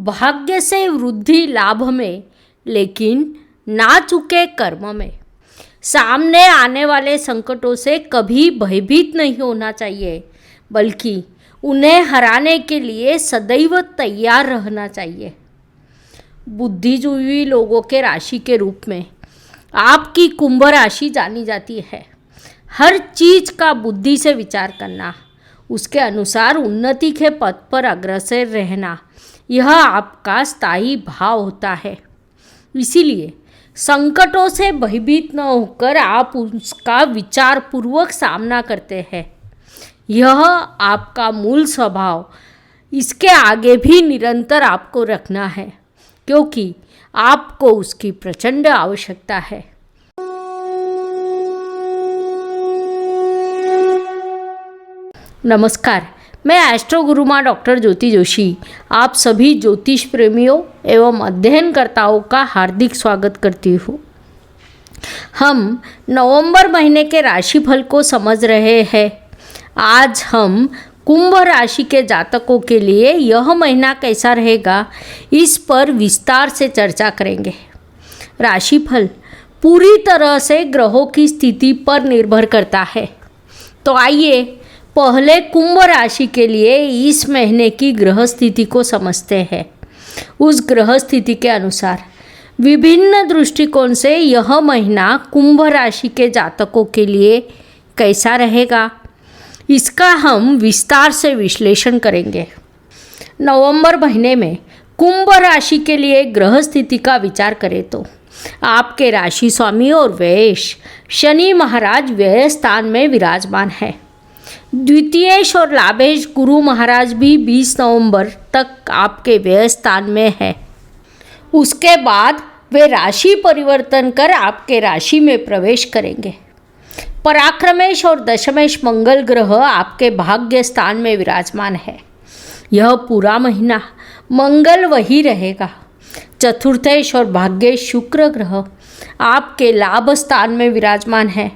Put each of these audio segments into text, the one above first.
भाग्य से वृद्धि लाभ में, लेकिन ना चुके कर्म में। सामने आने वाले संकटों से कभी भयभीत नहीं होना चाहिए, बल्कि उन्हें हराने के लिए सदैव तैयार रहना चाहिए। बुद्धिजीवी लोगों के राशि के रूप में आपकी कुंभ राशि जानी जाती है। हर चीज का बुद्धि से विचार करना, उसके अनुसार उन्नति के पथ पर अग्रसर रहना, यह आपका स्थायी भाव होता है। इसीलिए संकटों से भयभीत न होकर आप उसका विचार पूर्वक सामना करते हैं। यह आपका मूल स्वभाव, इसके आगे भी निरंतर आपको रखना है, क्योंकि आपको उसकी प्रचंड आवश्यकता है। नमस्कार, मैं एस्ट्रो गुरुमा डॉक्टर ज्योति जोशी आप सभी ज्योतिष प्रेमियों एवं अध्ययनकर्ताओं का हार्दिक स्वागत करती हूँ। हम नवंबर महीने के राशिफल को समझ रहे हैं। आज हम कुंभ राशि के जातकों के लिए यह महीना कैसा रहेगा, इस पर विस्तार से चर्चा करेंगे। राशिफल पूरी तरह से ग्रहों की स्थिति पर निर्भर करता है। तो आइए पहले कुंभ राशि के लिए इस महीने की ग्रह स्थिति को समझते हैं। उस ग्रह स्थिति के अनुसार विभिन्न दृष्टिकोण से यह महीना कुंभ राशि के जातकों के लिए कैसा रहेगा, इसका हम विस्तार से विश्लेषण करेंगे। नवंबर महीने में कुंभ राशि के लिए ग्रह स्थिति का विचार करें तो आपके राशि स्वामी और व्ययेश शनि महाराज व्यय स्थान में विराजमान है। द्वितीयेश और लाभेश गुरु महाराज भी 20 नवंबर तक आपके व्यय स्थान में है। उसके बाद वे राशि परिवर्तन कर आपके राशि में प्रवेश करेंगे। पराक्रमेश और दशमेश मंगल ग्रह आपके भाग्य स्थान में विराजमान है। यह पूरा महीना मंगल वही रहेगा। चतुर्थेश और भाग्येश शुक्र ग्रह आपके लाभ स्थान में विराजमान है।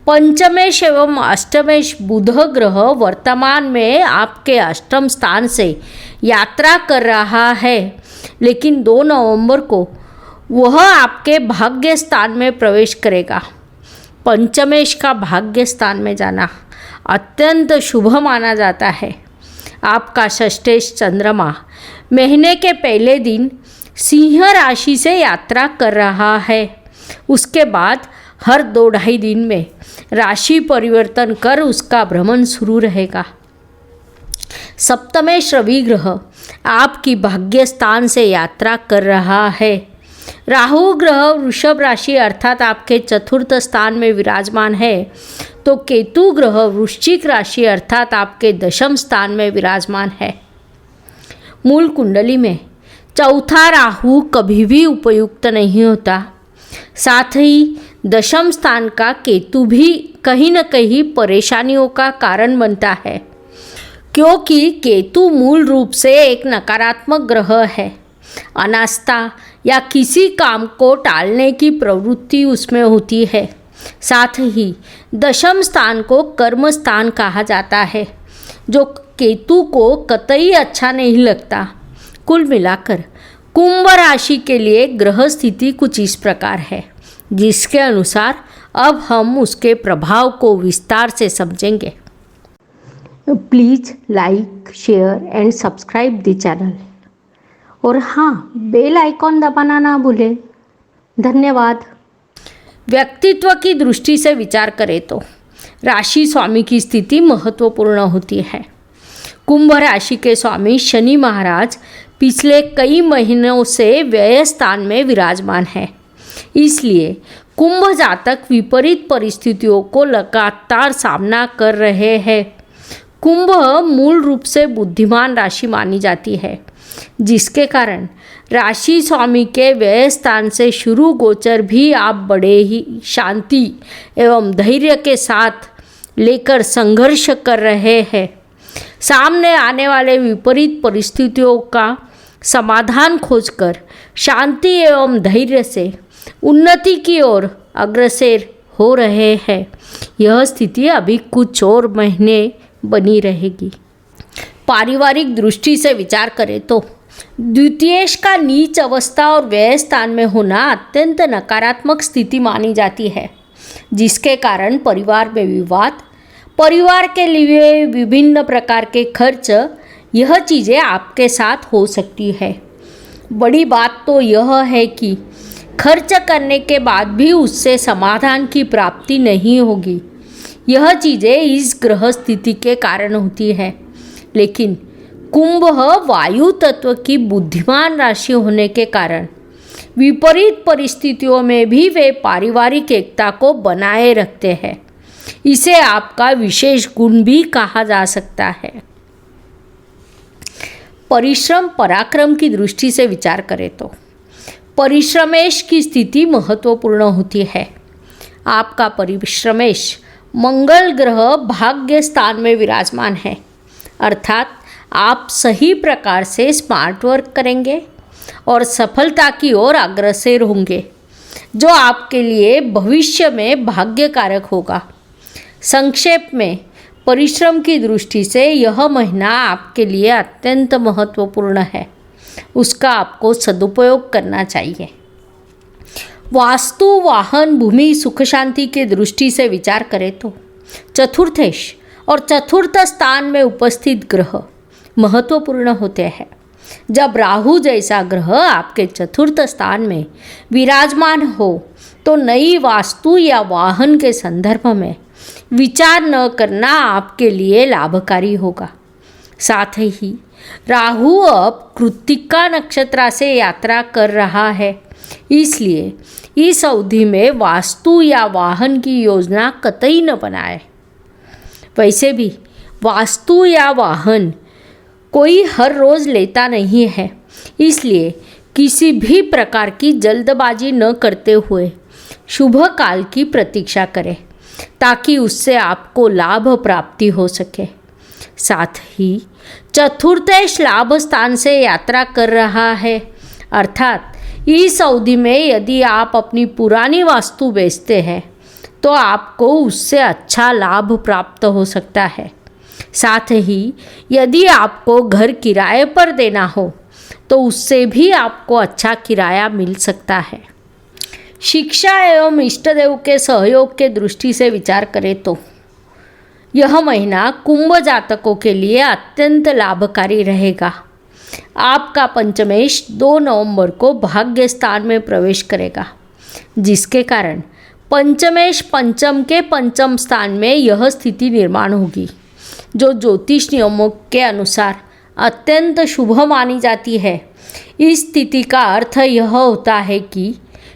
पंचमेश एवं अष्टमेश बुध ग्रह वर्तमान में आपके अष्टम स्थान से यात्रा कर रहा है, लेकिन 2 नवंबर को वह आपके भाग्य स्थान में प्रवेश करेगा। पंचमेश का भाग्य स्थान में जाना अत्यंत शुभ माना जाता है। आपका षष्ठेश चंद्रमा महीने के पहले दिन सिंह राशि से यात्रा कर रहा है। उसके बाद हर 2-2.5 दिन में राशि परिवर्तन कर उसका भ्रमण शुरू रहेगा। सप्तमेश रवि ग्रह आपकी भाग्य स्थान से यात्रा कर रहा है। राहु ग्रह वृषभ राशि अर्थात आपके चतुर्थ स्थान में विराजमान है, तो केतु ग्रह वृश्चिक राशि अर्थात आपके दशम स्थान में विराजमान है। मूल कुंडली में चौथा राहु कभी भी उपयुक्त नहीं होता। साथ ही दशम स्थान का केतु भी कहीं न कहीं परेशानियों का कारण बनता है, क्योंकि केतु मूल रूप से एक नकारात्मक ग्रह है। अनास्था या किसी काम को टालने की प्रवृत्ति उसमें होती है। साथ ही दशम स्थान को कर्म स्थान कहा जाता है, जो केतु को कतई अच्छा नहीं लगता। कुल मिलाकर कुंभ राशि के लिए ग्रह स्थिति कुछ इस प्रकार है, जिसके अनुसार अब हम उसके प्रभाव को विस्तार से समझेंगे। Please like, share and subscribe the channel, और हाँ, बेल आइकॉन दबाना ना भूलें। धन्यवाद। व्यक्तित्व की दृष्टि से विचार करें तो राशि स्वामी की स्थिति महत्वपूर्ण होती है। कुंभ राशि के स्वामी शनि महाराज पिछले कई महीनों से व्यय स्थान में विराजमान है। इसलिए कुंभ जातक विपरीत परिस्थितियों को लगातार सामना कर रहे हैं। कुंभ मूल रूप से बुद्धिमान राशि मानी जाती है, जिसके कारण राशि स्वामी के व्यय स्थान से शुरू गोचर भी आप बड़े ही शांति एवं धैर्य के साथ लेकर संघर्ष कर रहे हैं। सामने आने वाले विपरीत परिस्थितियों का समाधान खोजकर शांति एवं धैर्य से उन्नति की ओर अग्रसर हो रहे हैं। यह स्थिति अभी कुछ और महीने बनी रहेगी। पारिवारिक दृष्टि से विचार करें तो द्वितीयेश का नीच अवस्था और व्यय स्थान में होना अत्यंत नकारात्मक स्थिति मानी जाती है, जिसके कारण परिवार में विवाद, परिवार के लिए विभिन्न प्रकार के खर्च, यह चीज़ें आपके साथ हो सकती है। बड़ी बात तो यह है कि खर्च करने के बाद भी उससे समाधान की प्राप्ति नहीं होगी। यह चीज़ें इस ग्रह स्थिति के कारण होती है। लेकिन कुंभ वायु तत्व की बुद्धिमान राशि होने के कारण विपरीत परिस्थितियों में भी वे पारिवारिक एकता को बनाए रखते हैं। इसे आपका विशेष गुण भी कहा जा सकता है। परिश्रम पराक्रम की दृष्टि से विचार करें तो परिश्रमेश की स्थिति महत्वपूर्ण होती है। आपका परिश्रमेश मंगल ग्रह भाग्य स्थान में विराजमान है, अर्थात आप सही प्रकार से स्मार्ट वर्क करेंगे और सफलता की ओर अग्रसर होंगे, जो आपके लिए भविष्य में भाग्यकारक होगा। संक्षेप में परिश्रम की दृष्टि से यह महीना आपके लिए अत्यंत महत्वपूर्ण है, उसका आपको सदुपयोग करना चाहिए। वास्तु, वाहन, भूमि, सुख शांति की दृष्टि से विचार करें तो चतुर्थेश और चतुर्थ स्थान में उपस्थित ग्रह महत्वपूर्ण होते हैं। जब राहु जैसा ग्रह आपके चतुर्थ स्थान में विराजमान हो तो नई वास्तु या वाहन के संदर्भ में विचार न करना आपके लिए लाभकारी होगा। साथ ही राहु अब कृत्तिका नक्षत्र से यात्रा कर रहा है, इसलिए इस अवधि में वास्तु या वाहन की योजना कतई न बनाए। वैसे भी वास्तु या वाहन कोई हर रोज़ लेता नहीं है, इसलिए किसी भी प्रकार की जल्दबाजी न करते हुए शुभ काल की प्रतीक्षा करें, ताकि उससे आपको लाभ प्राप्ति हो सके। साथ ही चतुर्थेश लाभ स्थान से यात्रा कर रहा है, अर्थात इस अवधि में यदि आप अपनी पुरानी वास्तु बेचते हैं तो आपको उससे अच्छा लाभ प्राप्त हो सकता है। साथ ही यदि आपको घर किराए पर देना हो तो उससे भी आपको अच्छा किराया मिल सकता है। शिक्षा एवं इष्ट देव के सहयोग के दृष्टि से विचार करें तो यह महीना कुंभ जातकों के लिए अत्यंत लाभकारी रहेगा। आपका पंचमेश 2 नवंबर को भाग्य स्थान में प्रवेश करेगा, जिसके कारण पंचमेश पंचम के पंचम स्थान में यह स्थिति निर्माण होगी, जो ज्योतिष नियमों के अनुसार अत्यंत शुभ मानी जाती है। इस स्थिति का अर्थ यह होता है कि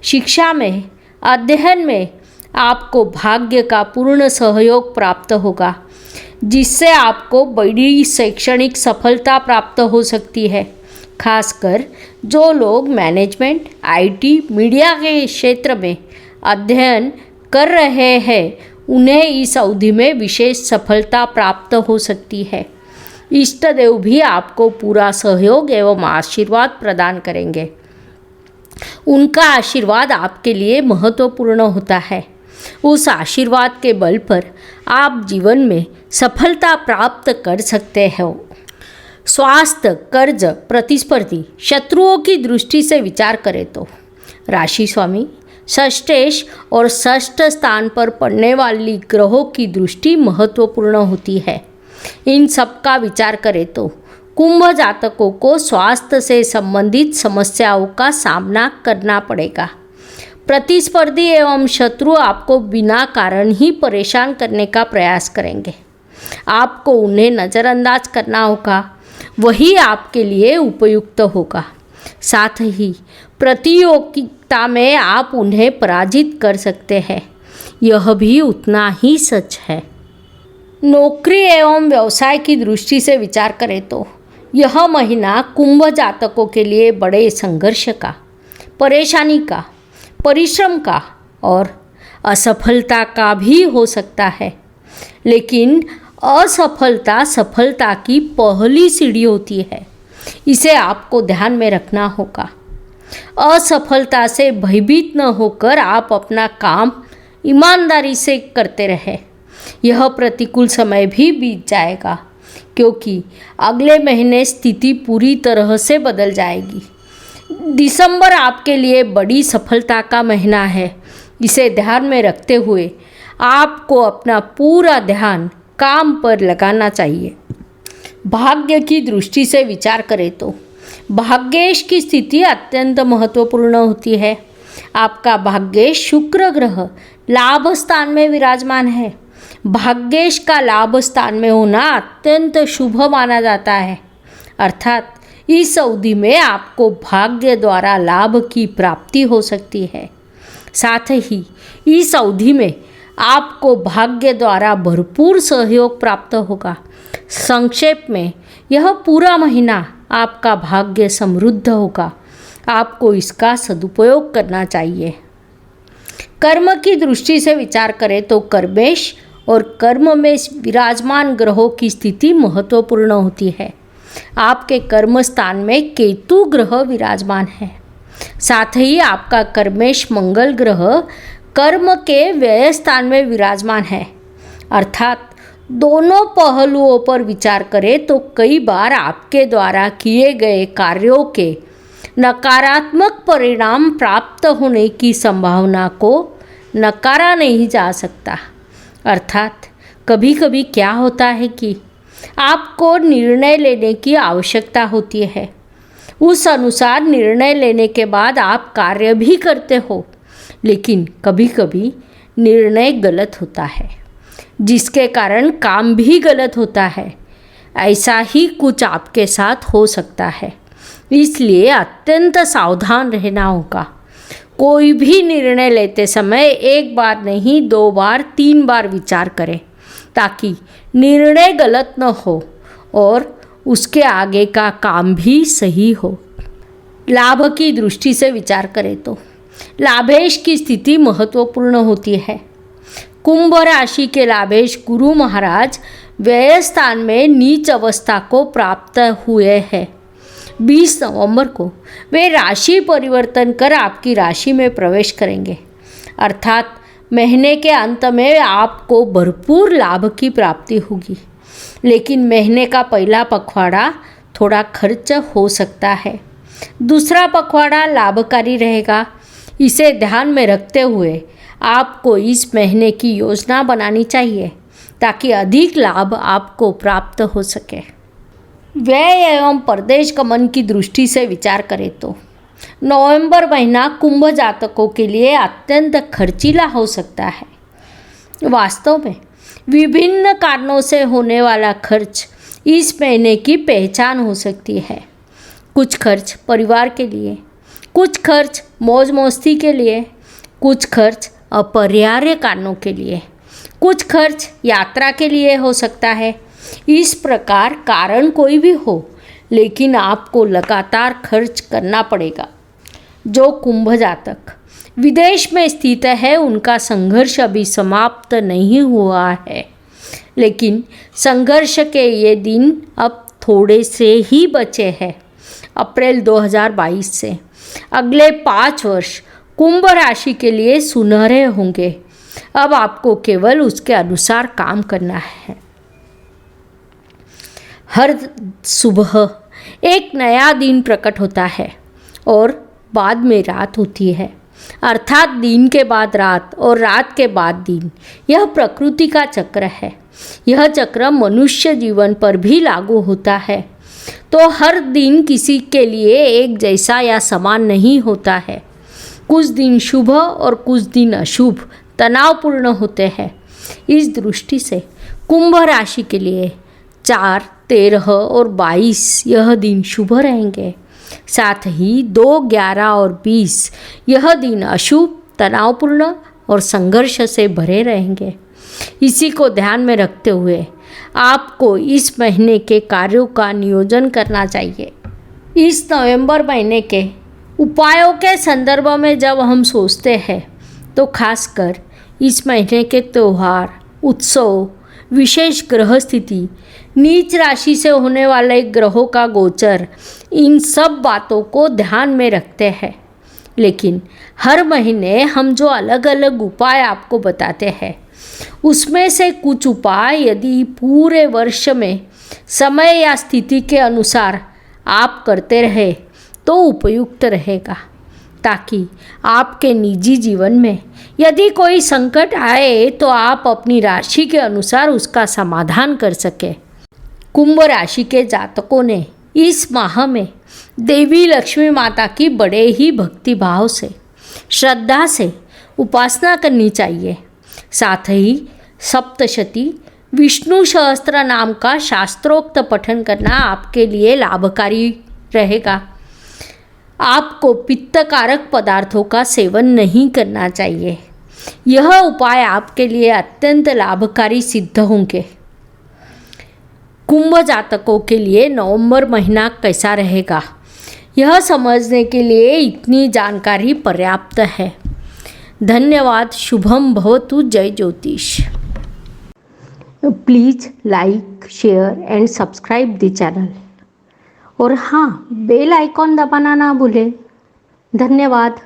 शिक्षा में, अध्ययन में आपको भाग्य का पूर्ण सहयोग प्राप्त होगा, जिससे आपको बड़ी शैक्षणिक सफलता प्राप्त हो सकती है। खासकर जो लोग मैनेजमेंट, आईटी, मीडिया के क्षेत्र में अध्ययन कर रहे हैं, उन्हें इस अवधि में विशेष सफलता प्राप्त हो सकती है। इष्ट देव भी आपको पूरा सहयोग एवं आशीर्वाद प्रदान करेंगे। उनका आशीर्वाद आपके लिए महत्वपूर्ण होता है। उस आशीर्वाद के बल पर आप जीवन में सफलता प्राप्त कर सकते हो। स्वास्थ्य, कर्ज, प्रतिस्पर्धी, शत्रुओं की दृष्टि से विचार करें तो राशि स्वामी षष्ठेश और षष्ठ स्थान पर पड़ने वाली ग्रहों की दृष्टि महत्वपूर्ण होती है। इन सब का विचार करें तो कुंभ जातकों को स्वास्थ्य से संबंधित समस्याओं का सामना करना पड़ेगा। प्रतिस्पर्धी एवं शत्रु आपको बिना कारण ही परेशान करने का प्रयास करेंगे। आपको उन्हें नज़रअंदाज करना होगा, वही आपके लिए उपयुक्त होगा। साथ ही प्रतियोगिता में आप उन्हें पराजित कर सकते हैं, यह भी उतना ही सच है। नौकरी एवं व्यवसाय की दृष्टि से विचार करें तो यह महीना कुंभ जातकों के लिए बड़े संघर्ष का, परेशानी का, परिश्रम का और असफलता का भी हो सकता है। लेकिन असफलता सफलता की पहली सीढ़ी होती है, इसे आपको ध्यान में रखना होगा। असफलता से भयभीत न होकर आप अपना काम ईमानदारी से करते रहें। यह प्रतिकूल समय भी बीत जाएगा क्योंकि अगले महीने स्थिति पूरी तरह से बदल जाएगी। दिसंबर आपके लिए बड़ी सफलता का महीना है। इसे ध्यान में रखते हुए आपको अपना पूरा ध्यान काम पर लगाना चाहिए। भाग्य की दृष्टि से विचार करें तो भाग्येश की स्थिति अत्यंत महत्वपूर्ण होती है। आपका भाग्येश शुक्र ग्रह लाभ स्थान में विराजमान है। भाग्येश का लाभ स्थान में होना अत्यंत शुभ माना जाता है, अर्थात इस अवधि में आपको भाग्य द्वारा लाभ की प्राप्ति हो सकती है। साथ ही इस अवधि में आपको भाग्य द्वारा भरपूर सहयोग प्राप्त होगा। संक्षेप में यह पूरा महीना आपका भाग्य समृद्ध होगा। आपको इसका सदुपयोग करना चाहिए। कर्म की दृष्टि से विचार करें तो कर्मेश और कर्म में विराजमान ग्रहों की स्थिति महत्वपूर्ण होती है। आपके कर्म स्थान में केतु ग्रह विराजमान है। साथ ही आपका कर्मेश मंगल ग्रह कर्म के व्यय स्थान में विराजमान है, अर्थात दोनों पहलुओं पर विचार करें तो कई बार आपके द्वारा किए गए कार्यों के नकारात्मक परिणाम प्राप्त होने की संभावना को नकारा नहीं जा सकता। अर्थात कभी कभी क्या होता है कि आपको निर्णय लेने की आवश्यकता होती है, उस अनुसार निर्णय लेने के बाद आप कार्य भी करते हो, लेकिन कभी कभी निर्णय गलत होता है, जिसके कारण काम भी गलत होता है। ऐसा ही कुछ आपके साथ हो सकता है, इसलिए अत्यंत सावधान रहना होगा। कोई भी निर्णय लेते समय एक बार नहीं 2 बार 3 बार विचार करें, ताकि निर्णय गलत न हो और उसके आगे का काम भी सही हो। लाभ की दृष्टि से विचार करें तो लाभेश की स्थिति महत्वपूर्ण होती है। कुंभ राशि के लाभेश गुरु महाराज व्यय स्थान में नीच अवस्था को प्राप्त हुए हैं। 20 नवंबर को वे राशि परिवर्तन कर आपकी राशि में प्रवेश करेंगे, अर्थात महीने के अंत में आपको भरपूर लाभ की प्राप्ति होगी। लेकिन महीने का पहला पखवाड़ा थोड़ा खर्च हो सकता है, दूसरा पखवाड़ा लाभकारी रहेगा। इसे ध्यान में रखते हुए आपको इस महीने की योजना बनानी चाहिए, ताकि अधिक लाभ आपको प्राप्त हो सके। व्यय एवं परदेश गमन की दृष्टि से विचार करें तो नवंबर महीना कुंभ जातकों के लिए अत्यंत खर्चीला हो सकता है। वास्तव में विभिन्न कारणों से होने वाला खर्च इस महीने की पहचान हो सकती है। कुछ खर्च परिवार के लिए, कुछ खर्च मौज मस्ती के लिए, कुछ खर्च अपरिहार्य कारणों के लिए, कुछ खर्च यात्रा के लिए हो सकता है। इस प्रकार कारण कोई भी हो, लेकिन आपको लगातार खर्च करना पड़ेगा। जो कुंभ जातक विदेश में स्थित है, उनका संघर्ष अभी समाप्त नहीं हुआ है, लेकिन संघर्ष के ये दिन अब थोड़े से ही बचे हैं। अप्रैल 2022 से अगले 5 वर्ष कुंभ राशि के लिए सुनहरे होंगे। अब आपको केवल उसके अनुसार काम करना है। हर सुबह एक नया दिन प्रकट होता है और बाद में रात होती है, अर्थात दिन के बाद रात और रात के बाद दिन। यह प्रकृति का चक्र है। यह चक्र मनुष्य जीवन पर भी लागू होता है। तो हर दिन किसी के लिए एक जैसा या समान नहीं होता है। कुछ दिन शुभ और कुछ दिन अशुभ तनावपूर्ण होते हैं। इस दृष्टि से कुंभ राशि के लिए 4, 13 और 22 यह दिन शुभ रहेंगे। साथ ही 2, 11 और 20 यह दिन अशुभ, तनावपूर्ण और संघर्ष से भरे रहेंगे। इसी को ध्यान में रखते हुए आपको इस महीने के कार्यों का नियोजन करना चाहिए। इस नवंबर महीने के उपायों के संदर्भ में जब हम सोचते हैं तो खासकर इस महीने के त्यौहार, उत्सव, विशेष ग्रह स्थिति, नीच राशि से होने वाले ग्रहों का गोचर, इन सब बातों को ध्यान में रखते हैं। लेकिन हर महीने हम जो अलग अलग उपाय आपको बताते हैं, उसमें से कुछ उपाय यदि पूरे वर्ष में समय या स्थिति के अनुसार आप करते रहे तो उपयुक्त रहेगा, ताकि आपके निजी जीवन में यदि कोई संकट आए तो आप अपनी राशि के अनुसार उसका समाधान कर सकें। कुंभ राशि के जातकों ने इस माह में देवी लक्ष्मी माता की बड़े ही भक्ति भाव से, श्रद्धा से उपासना करनी चाहिए। साथ ही सप्तशती विष्णु सहस्त्र नाम का शास्त्रोक्त पठन करना आपके लिए लाभकारी रहेगा। आपको पित्तकारक पदार्थों का सेवन नहीं करना चाहिए। यह उपाय आपके लिए अत्यंत लाभकारी सिद्ध होंगे। कुंभ जातकों के लिए नवंबर महीना कैसा रहेगा, यह समझने के लिए इतनी जानकारी पर्याप्त है। धन्यवाद। शुभम भवतु। जय ज्योतिष। Please like, share and subscribe the channel. और हाँ, बेल आइकॉन दबाना ना भूलें। धन्यवाद।